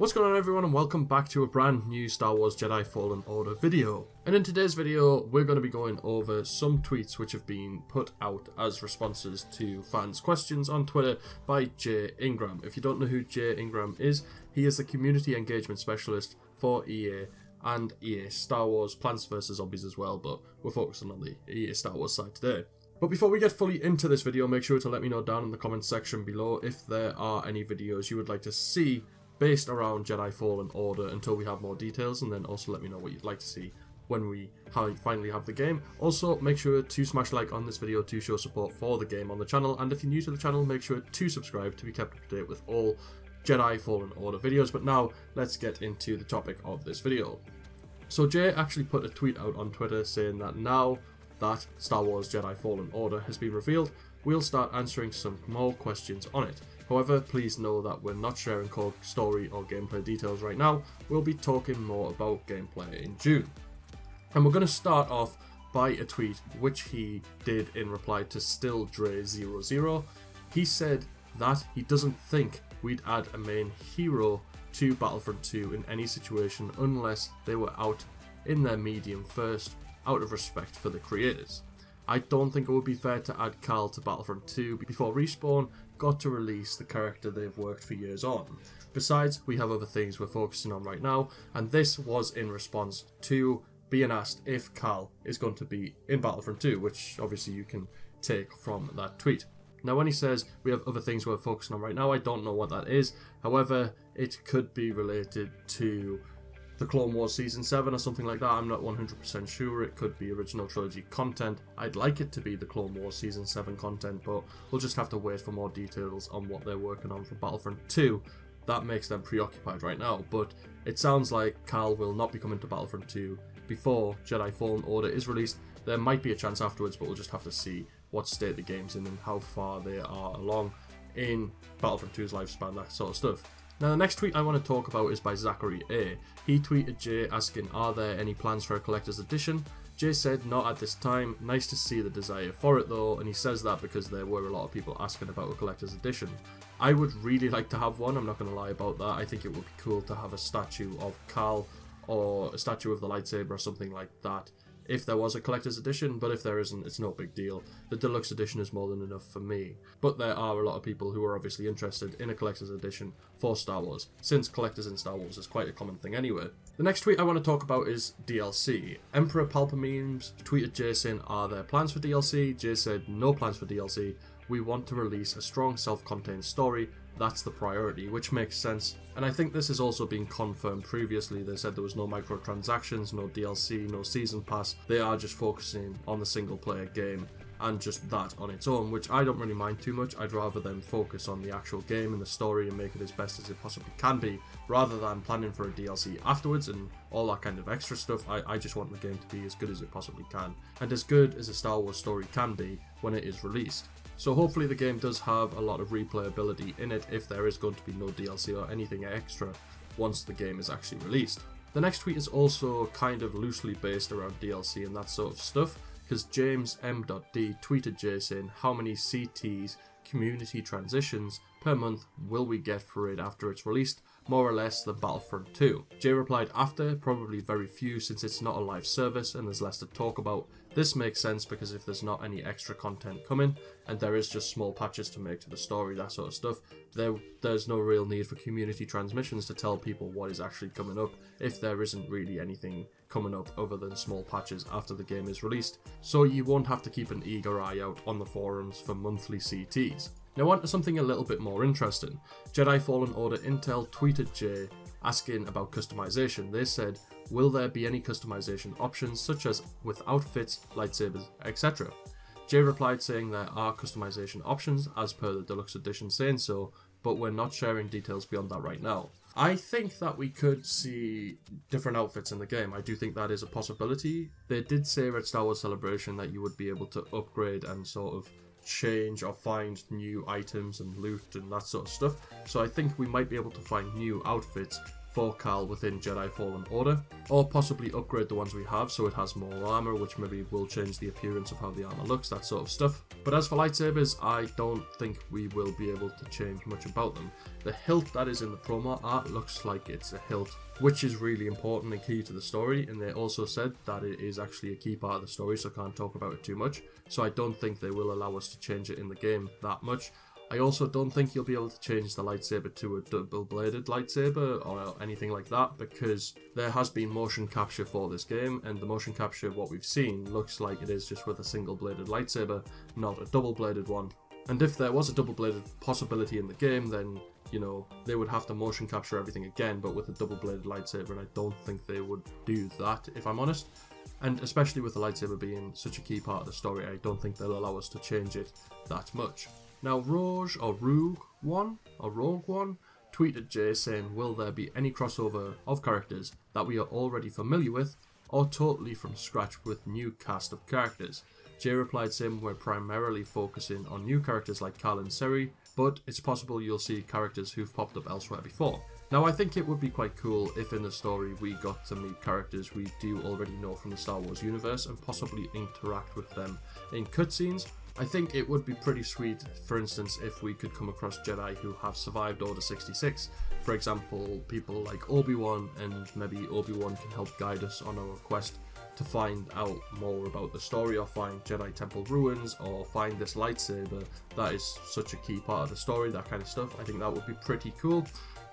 What's going on everyone, and welcome back to a brand new Star Wars Jedi Fallen Order video. And in today's video we're going to be going over some tweets which have been put out as responses to fans' questions on Twitter by Jay Ingram. If you don't know who Jay Ingram is, he is the community engagement specialist for EA and EA Star Wars, Plants vs Zombies as well, but we're focusing on the EA Star Wars side today. But before we get fully into this video, make sure to let me know down in the comment section below if there are any videos you would like to see based around Jedi Fallen Order until we have more details, and then also let me know what you'd like to see when we finally have the game. Also, make sure to smash like on this video to show support for the game on the channel, and if you're new to the channel, make sure to subscribe to be kept up to date with all Jedi Fallen Order videos. But now, let's get into the topic of this video. So Jay actually put a tweet out on Twitter saying that now that Star Wars Jedi Fallen Order has been revealed, we'll start answering some more questions on it. However, please know that we're not sharing core story or gameplay details right now. We'll be talking more about gameplay in June. And we're going to start off by a tweet which he did in reply to StillDre00. He said that he doesn't think we'd add a main hero to Battlefront 2 in any situation unless they were out in their medium first, out of respect for the creators. I don't think it would be fair to add Cal to Battlefront 2 before Respawn got to release the character they've worked for years on. Besides, we have other things we're focusing on right now, and this was in response to being asked if Cal is going to be in Battlefront 2, which obviously you can take from that tweet. Now when he says we have other things we're focusing on right now, I don't know what that is. However, it could be related to the Clone Wars Season 7 or something like that. I'm not 100% sure. It could be original trilogy content. I'd like it to be the Clone Wars Season 7 content, but we'll just have to wait for more details on what they're working on for Battlefront 2. That makes them preoccupied right now, but it sounds like Cal will not be coming to Battlefront 2 before Jedi Fallen Order is released. There might be a chance afterwards, but we'll just have to see what state the game's in and how far they are along in Battlefront 2's lifespan, that sort of stuff. Now the next tweet I want to talk about is by Zachary A. He tweeted Jay asking, are there any plans for a collector's edition? Jay said, not at this time, nice to see the desire for it though, and he says that because there were a lot of people asking about a collector's edition. I would really like to have one, I'm not going to lie about that. I think it would be cool to have a statue of Cal or a statue of the lightsaber or something like that if there was a collector's edition, but if there isn't, it's no big deal. The deluxe edition is more than enough for me. But there are a lot of people who are obviously interested in a collector's edition for Star Wars, since collectors in Star Wars is quite a common thing anyway. The next tweet I want to talk about is DLC. Emperor Palpamemes tweeted Jay saying, are there plans for DLC? Jay said, no plans for DLC. We want to release a strong self-contained story. That's the priority, which makes sense. And I think this has also been confirmed previously. They said there was no microtransactions, no DLC, no season pass. They are just focusing on the single player game and just that on its own, which I don't really mind too much. I'd rather them focus on the actual game and the story and make it as best as it possibly can be, rather than planning for a DLC afterwards and all that kind of extra stuff. I just want the game to be as good as it possibly can, and as good as a Star Wars story can be when it is released. So hopefully the game does have a lot of replayability in it if there is going to be no DLC or anything extra once the game is actually released. The next tweet is also kind of loosely based around DLC and that sort of stuff, because James M.D tweeted Jay saying, how many CTs, community transitions, per month will we get for it after it's released, more or less than Battlefront 2? Jay replied, after, probably very few since it's not a live service and there's less to talk about. This makes sense because if there's not any extra content coming and there is just small patches to make to the story, that sort of stuff, there's no real need for community transmissions to tell people what is actually coming up if there isn't really anything coming up other than small patches after the game is released. So you won't have to keep an eager eye out on the forums for monthly CTs. Now on to something a little bit more interesting. Jedi Fallen Order Intel tweeted Jay asking about customization. They said, will there be any customization options such as with outfits, lightsabers, etc.? Jay replied saying there are customization options as per the deluxe edition saying so, but we're not sharing details beyond that right now. I think that we could see different outfits in the game. I do think that is a possibility. They did say at Star Wars Celebration that you would be able to upgrade and sort of change or find new items and loot and that sort of stuff. So I think we might be able to find new outfits for Cal within Jedi Fallen Order, or possibly upgrade the ones we have so it has more armor, which maybe will change the appearance of how the armor looks, that sort of stuff. But as for lightsabers, I don't think we will be able to change much about them. The hilt that is in the promo art looks like it's a hilt, which is really important and key to the story, and they also said that it is actually a key part of the story, so I can't talk about it too much. So I don't think they will allow us to change it in the game that much. I also don't think you'll be able to change the lightsaber to a double-bladed lightsaber or anything like that, because there has been motion capture for this game, and the motion capture, what we've seen, looks like it is just with a single-bladed lightsaber, not a double-bladed one. And if there was a double-bladed possibility in the game, then, you know, they would have to motion capture everything again, but with a double-bladed lightsaber, and I don't think they would do that, if I'm honest. And especially with the lightsaber being such a key part of the story, I don't think they'll allow us to change it that much. Now, Rogue One tweeted Jay saying, will there be any crossover of characters that we are already familiar with, or totally from scratch with new cast of characters? Jay replied saying, we're primarily focusing on new characters like Cal and Seri, but it's possible you'll see characters who've popped up elsewhere before. Now, I think it would be quite cool if in the story we got to meet characters we do already know from the Star Wars universe and possibly interact with them in cutscenes. I think it would be pretty sweet, for instance, if we could come across Jedi who have survived Order 66. For example, people like Obi-Wan, and maybe Obi-Wan can help guide us on our quest to find out more about the story, or find Jedi Temple ruins, or find this lightsaber that is such a key part of the story, that kind of stuff. I think that would be pretty cool.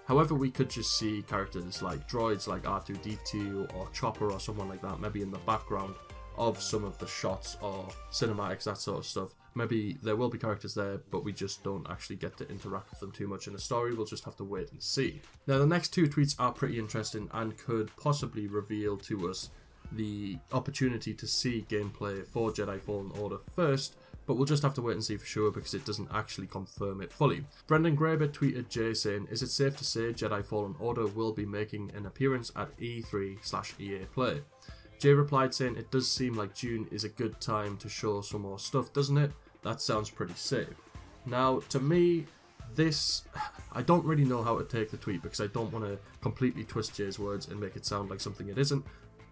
However, we could just see characters like droids like R2-D2 or Chopper or someone like that, maybe in the background of some of the shots or cinematics, that sort of stuff. Maybe there will be characters there, but we just don't actually get to interact with them too much in the story. We'll just have to wait and see. Now, the next two tweets are pretty interesting and could possibly reveal to us the opportunity to see gameplay for Jedi Fallen Order first, but we'll just have to wait and see for sure because it doesn't actually confirm it fully. Brendan Graber tweeted Jay saying, is it safe to say Jedi Fallen Order will be making an appearance at E3/EA Play? Jay replied saying, it does seem like June is a good time to show some more stuff, doesn't it? That sounds pretty safe. Now, to me, I don't really know how to take the tweet because I don't want to completely twist Jay's words and make it sound like something it isn't.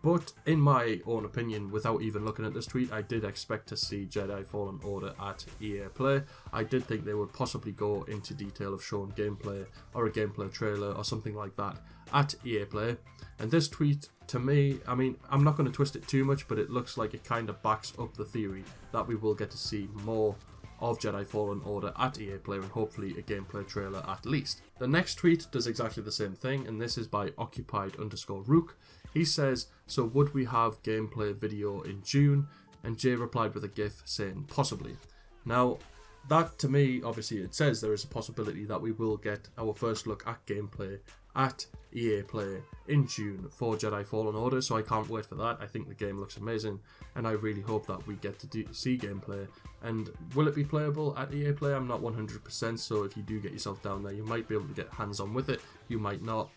But in my own opinion, without even looking at this tweet, I did expect to see Jedi Fallen Order at EA Play. I did think they would possibly go into detail of showing gameplay or a gameplay trailer or something like that at EA Play. And this tweet, to me, I mean, I'm not going to twist it too much, but it looks like it kind of backs up the theory that we will get to see more of Jedi Fallen Order at EA Play, and hopefully a gameplay trailer at least. The next tweet does exactly the same thing, and this is by occupied_rook. He says, so would we have gameplay video in June? And Jay replied with a gif saying possibly. Now, that to me, obviously it says there is a possibility that we will get our first look at gameplay at EA Play in June for Jedi Fallen Order, so I can't wait for that. I think the game looks amazing, and I really hope that we get to see gameplay. And will it be playable at EA Play? I'm not 100%, so if you do get yourself down there, you might be able to get hands-on with it, you might not.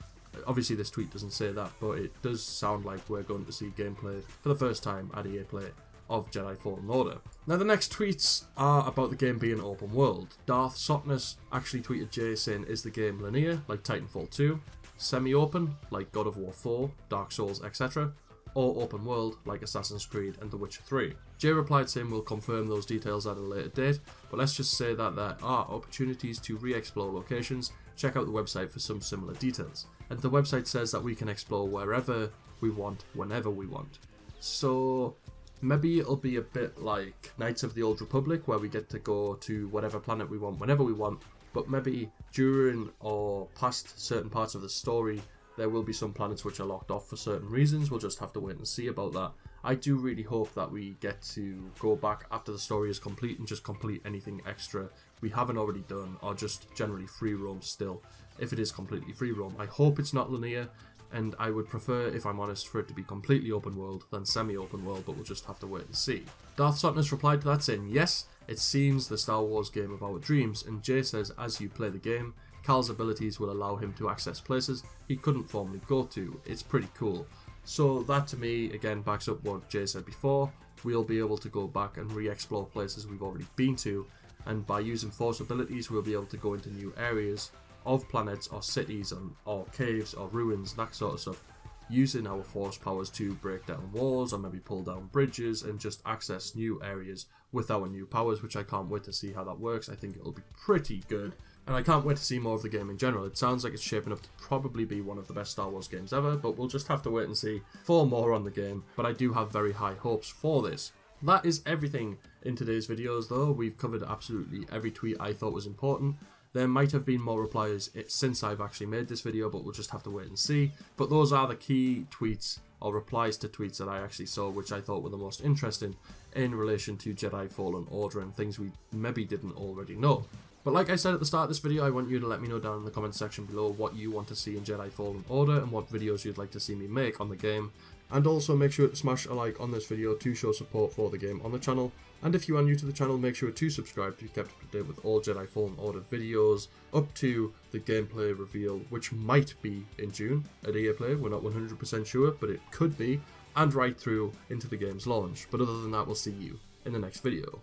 Obviously this tweet doesn't say that, but it does sound like we're going to see gameplay for the first time at EA Play of Jedi Fallen Order. Now, the next tweets are about the game being open world. Darth Sotness actually tweeted Jay saying, is the game linear like Titanfall 2, semi-open like God of War 4, Dark Souls, etc., or open world like Assassin's Creed and The Witcher 3? Jay replied saying we'll confirm those details at a later date, but let's just say that there are opportunities to re-explore locations. Check out the website for some similar details. And the website says that we can explore wherever we want, whenever we want. So maybe it'll be a bit like Knights of the Old Republic, where we get to go to whatever planet we want, whenever we want, but maybe during or past certain parts of the story, there will be some planets which are locked off for certain reasons. We'll just have to wait and see about that. I do really hope that we get to go back after the story is complete and just complete anything extra we haven't already done, or just generally free roam still, if it is completely free roam. I hope it's not linear, and I would prefer, if I'm honest, for it to be completely open world than semi-open world, but we'll just have to wait and see. Darth Sotness replied to that saying, yes, it seems the Star Wars game of our dreams, and Jay says as you play the game, Cal's abilities will allow him to access places he couldn't formally go to. It's pretty cool. So that to me, again, backs up what Jay said before. We'll be able to go back and re-explore places we've already been to, and by using Force abilities we'll be able to go into new areas of planets or cities or caves or ruins, that sort of stuff, using our force powers to break down walls or maybe pull down bridges and just access new areas with our new powers, which I can't wait to see how that works. I think it'll be pretty good, and I can't wait to see more of the game in general. It sounds like it's shaping up to probably be one of the best Star Wars games ever, but we'll just have to wait and see for more on the game. But I do have very high hopes for this. That is everything in today's videos though. We've covered absolutely every tweet I thought was important. There might have been more replies since I've actually made this video, but we'll just have to wait and see. But those are the key tweets or replies to tweets that I actually saw, which I thought were the most interesting in relation to Jedi Fallen Order and things we maybe didn't already know. But like I said at the start of this video, I want you to let me know down in the comment section below what you want to see in Jedi Fallen Order and what videos you'd like to see me make on the game. And also make sure to smash a like on this video to show support for the game on the channel. And if you are new to the channel, make sure to subscribe to be kept up to date with all Jedi Fallen Order videos up to the gameplay reveal, which might be in June at EA Play. We're not 100% sure, but it could be, and right through into the game's launch. But other than that, we'll see you in the next video.